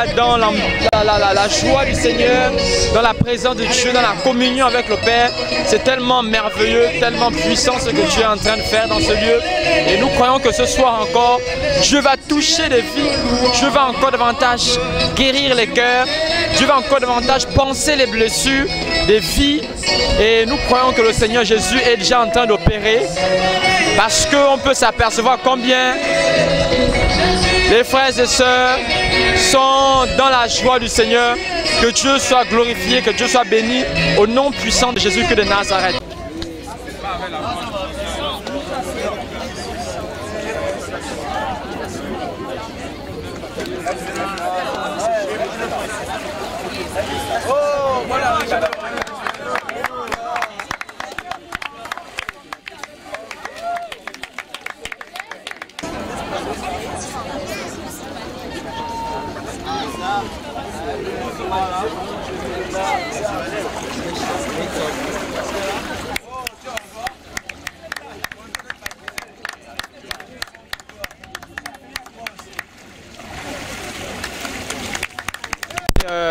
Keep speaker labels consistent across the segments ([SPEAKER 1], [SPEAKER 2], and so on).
[SPEAKER 1] là dans la joie du Seigneur, dans la présence de Dieu, dans la communion avec le Père. C'est tellement merveilleux, tellement puissant ce que Dieu est en train de faire dans ce lieu. Et nous croyons que ce soir encore, Dieu va toucher des vies, Dieu va encore davantage guérir les cœurs, Dieu va encore davantage panser les blessures des vies. Et nous croyons que le Seigneur Jésus est déjà en train d'opérer, parce qu'on peut s'apercevoir combien les frères et sœurs sont dans la joie du Seigneur. Que Dieu soit glorifié, que Dieu soit béni au nom puissant de Jésus de Nazareth.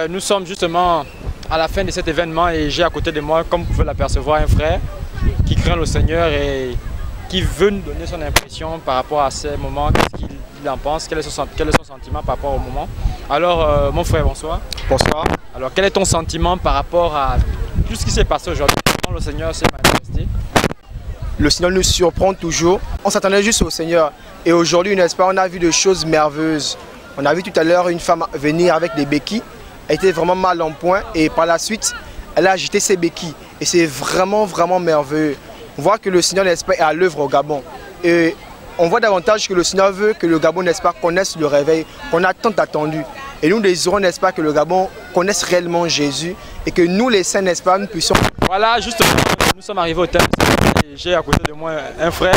[SPEAKER 1] Nous sommes justement à la fin de cet événement et j'ai à côté de moi, comme vous pouvez l'apercevoir, un frère qui craint le Seigneur et qui veut nous donner son impression par rapport à ces moments, qu'est-ce qu'il en pense, quel est son sentiment par rapport au moment. Alors mon frère, bonsoir.
[SPEAKER 2] Bonsoir.
[SPEAKER 1] Alors quel est ton sentiment par rapport à tout ce qui s'est passé aujourd'hui? Comment le Seigneur s'est manifesté?
[SPEAKER 2] Le Seigneur nous surprend toujours. On s'attendait juste au Seigneur. Et aujourd'hui, n'est-ce pas, on a vu des choses merveilleuses. On a vu tout à l'heure une femme venir avec des béquilles. Elle était vraiment mal en point et par la suite, elle a agité ses béquilles. Et c'est vraiment, vraiment merveilleux. On voit que le Seigneur, n'est-ce pas, est à l'œuvre au Gabon. Et on voit davantage que le Seigneur veut que le Gabon, n'est-ce pas, connaisse le réveil qu'on a tant attendu. Et nous désirons, n'est-ce pas, que le Gabon connaisse réellement Jésus et que nous, les saints, n'est-ce pas, nous puissions...
[SPEAKER 1] Voilà, justement, nous sommes arrivés au terme. J'ai à côté de moi un frère.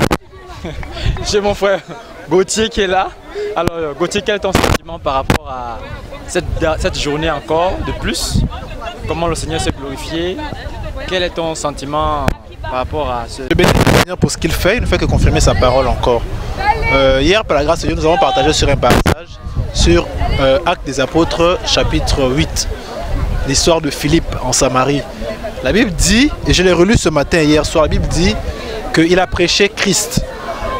[SPEAKER 1] J'ai mon frère Gauthier qui est là. Alors Gauthier, quel est ton sentiment par rapport à cette journée encore de plus? Comment le Seigneur s'est glorifié? Quel est ton sentiment par rapport à ce...
[SPEAKER 3] Je bénis le Seigneur pour ce qu'il fait, il ne fait que confirmer sa parole encore. Hier, par la grâce de Dieu, nous avons partagé sur un passage, sur Actes des Apôtres, chapitre 8, l'histoire de Philippe en Samarie. La Bible dit, et je l'ai relu ce matin, hier soir, la Bible dit qu'il a prêché Christ.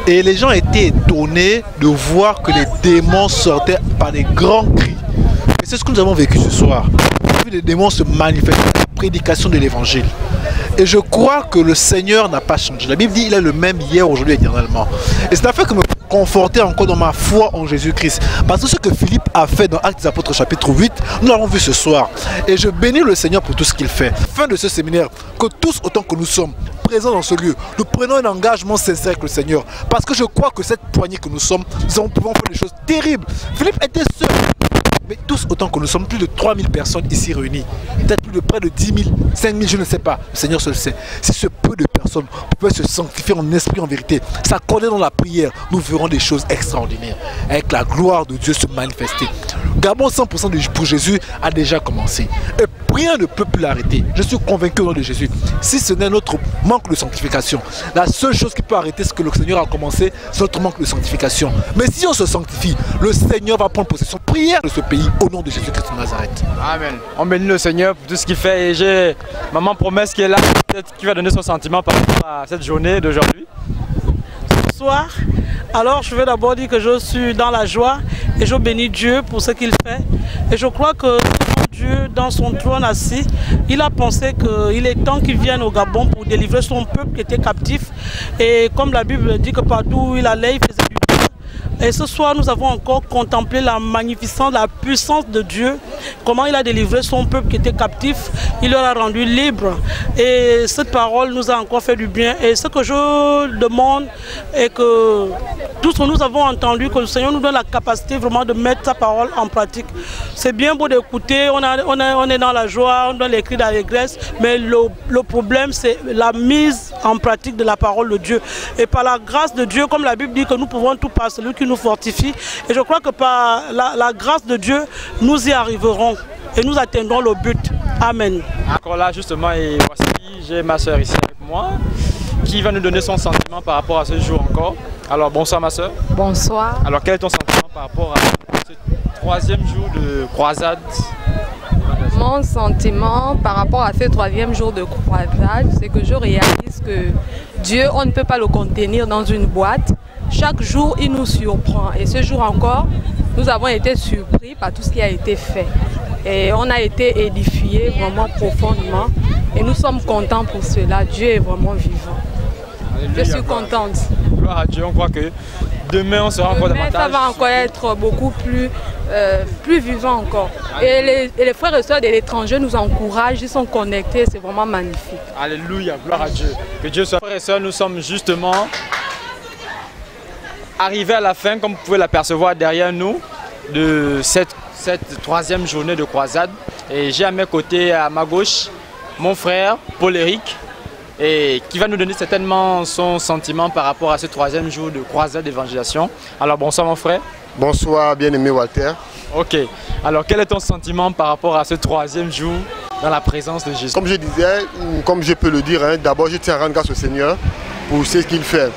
[SPEAKER 3] Et les gens étaient étonnés de voir que les démons sortaient par des grands cris. Et c'est ce que nous avons vécu ce soir. On a vu les démons se manifester dans la prédication de l'évangile. Et je crois que le Seigneur n'a pas changé. La Bible dit qu'il est le même hier, aujourd'hui, éternellement. Et c'est un fait que me conforter encore dans ma foi en Jésus-Christ. Parce que ce que Philippe a fait dans Actes des Apôtres chapitre 8, nous l'avons vu ce soir. Et je bénis le Seigneur pour tout ce qu'il fait. Fin de ce séminaire, que tous autant que nous sommes présents dans ce lieu, nous prenons un engagement sincère avec le Seigneur. Parce que je crois que cette poignée que nous sommes, nous pouvons faire des choses terribles. Philippe était seul. Mais tous autant que nous sommes, plus de 3000 personnes ici réunies, peut-être plus de près de 10 000, 5 000, je ne sais pas, le Seigneur seul sait. Si ce peu de personnes pouvaient se sanctifier en esprit, en vérité, s'accorder dans la prière, nous verrons des choses extraordinaires, avec la gloire de Dieu se manifester. Gabon 100% pour Jésus a déjà commencé. Et rien ne peut plus l'arrêter. Je suis convaincu au nom de Jésus. Si ce n'est notre manque de sanctification, la seule chose qui peut arrêter ce que le Seigneur a commencé, c'est notre manque de sanctification. Mais si on se sanctifie, le Seigneur va prendre possession. Prière de ce pays au nom de Jésus-Christ de Nazareth.
[SPEAKER 1] Amen. On bénit le Seigneur pour tout ce qu'il fait. Et j'ai maman Promesse qui est là, peut-être qui va donner son sentiment par rapport à cette journée d'aujourd'hui.
[SPEAKER 4] Bonsoir. Alors je veux d'abord dire que je suis dans la joie et je bénis Dieu pour ce qu'il fait. Et je crois que Dieu, dans son trône assis, il a pensé qu'il est temps qu'il vienne au Gabon pour délivrer son peuple qui était captif. Et comme la Bible dit que partout où il allait, il faisait du bien. Et ce soir, nous avons encore contemplé la magnificence, la puissance de Dieu. Comment il a délivré son peuple qui était captif. Il leur a rendu libre. Et cette parole nous a encore fait du bien. Et ce que je demande est que tout ce que nous avons entendu, que le Seigneur nous donne la capacité vraiment de mettre sa parole en pratique. C'est bien beau d'écouter, on est dans la joie, on donne les cris d'allégresse, mais le problème c'est la mise en pratique de la parole de Dieu. Et par la grâce de Dieu, comme la Bible dit que nous pouvons tout par celui qui nous fortifie, et je crois que par la grâce de Dieu, nous y arriverons et nous atteindrons le but. Amen.
[SPEAKER 1] Encore là justement, et voici, j'ai ma soeur ici avec moi, qui va nous donner son sentiment par rapport à ce jour encore. Alors bonsoir ma soeur.
[SPEAKER 5] Bonsoir.
[SPEAKER 1] Alors quel est ton sentiment par rapport à troisième jour de croisade.
[SPEAKER 5] Mon sentiment par rapport à ce troisième jour de croisade, c'est que je réalise que Dieu, on ne peut pas le contenir dans une boîte. Chaque jour, il nous surprend. Et ce jour encore, nous avons été surpris par tout ce qui a été fait. Et on a été édifiés vraiment profondément. Et nous sommes contents pour cela. Dieu est vraiment vivant.
[SPEAKER 1] Alléluia,
[SPEAKER 5] je suis contente.
[SPEAKER 1] Gloire à Dieu, on croit que demain on sera encore davantage.
[SPEAKER 5] Ça va encore être beaucoup plus vivant encore. Et les frères et sœurs de l'étranger nous encouragent, ils sont connectés, c'est vraiment magnifique.
[SPEAKER 1] Alléluia, gloire à Dieu. Que Dieu soit. Frères et sœurs, nous sommes justement arrivés à la fin, comme vous pouvez l'apercevoir derrière nous, de cette troisième journée de croisade. Et j'ai à mes côtés, à ma gauche, mon frère Paul-Éric, et qui va nous donner certainement son sentiment par rapport à ce troisième jour de croisade d'évangélisation. Alors bonsoir mon frère.
[SPEAKER 6] Bonsoir bien-aimé Walter.
[SPEAKER 1] Ok, alors quel est ton sentiment par rapport à ce troisième jour dans la présence de Jésus?
[SPEAKER 6] Comme je disais, comme je peux le dire, d'abord je tiens à rendre grâce au Seigneur pour ce qu'il fait.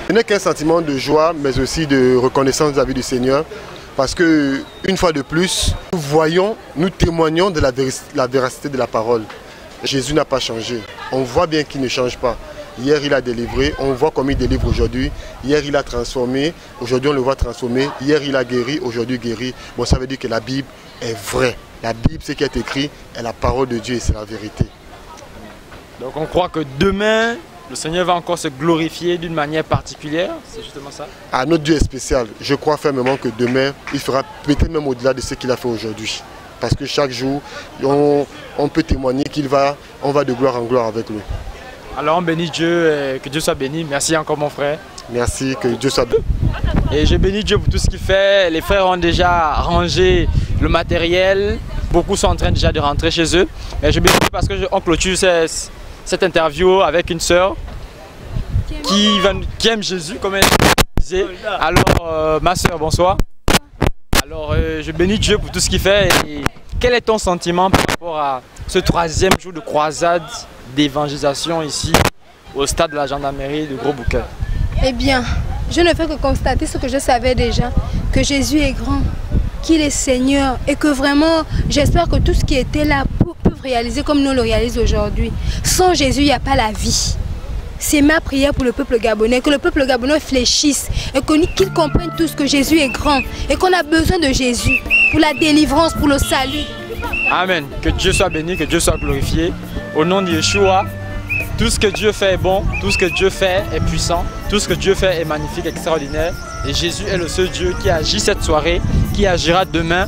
[SPEAKER 6] Ce n'est qu'un sentiment de joie, mais aussi de reconnaissance vis-à-vis du Seigneur. Parce que, une fois de plus, nous témoignons de la véracité de la parole. Jésus n'a pas changé. On voit bien qu'il ne change pas. Hier, il a délivré. On voit comme il délivre aujourd'hui. Hier, il a transformé. Aujourd'hui, on le voit transformer. Hier, il a guéri. Aujourd'hui, guéri. Bon, ça veut dire que la Bible est vraie. La Bible, ce qui est écrit, est la parole de Dieu et c'est la vérité.
[SPEAKER 1] Donc, on croit que demain, le Seigneur va encore se glorifier d'une manière particulière. C'est justement ça?
[SPEAKER 6] Ah, notre Dieu est spécial. Je crois fermement que demain, il fera peut-être même au-delà de ce qu'il a fait aujourd'hui. Parce que chaque jour, on peut témoigner on va de gloire en gloire avec lui.
[SPEAKER 1] Alors on bénit Dieu, que Dieu soit béni. Merci encore mon frère.
[SPEAKER 6] Merci, que Dieu soit béni.
[SPEAKER 1] Et je bénis Dieu pour tout ce qu'il fait. Les frères ont déjà rangé le matériel. Beaucoup sont en train déjà de rentrer chez eux. Mais je bénis Dieu parce qu'on clôture cette interview avec une sœur qui aime Jésus, comme elle disait. Alors ma sœur, bonsoir. Alors je bénis Dieu pour tout ce qu'il fait. Et quel est ton sentiment par rapport à ce troisième jour de croisade d'évangélisation ici au stade de la gendarmerie de Gros-Bouquet?
[SPEAKER 7] Eh bien, je ne fais que constater ce que je savais déjà, que Jésus est grand, qu'il est Seigneur et que vraiment, j'espère que tout ce qui était là peut réaliser comme nous le réalisons aujourd'hui. Sans Jésus, il n'y a pas la vie. C'est ma prière pour le peuple gabonais, que le peuple gabonais fléchisse et qu'il comprenne tous que Jésus est grand et qu'on a besoin de Jésus pour la délivrance, pour le salut.
[SPEAKER 1] Amen. Que Dieu soit béni, que Dieu soit glorifié. Au nom de Yeshua, tout ce que Dieu fait est bon, tout ce que Dieu fait est puissant, tout ce que Dieu fait est magnifique, extraordinaire. Et Jésus est le seul Dieu qui agit cette soirée, qui agira demain.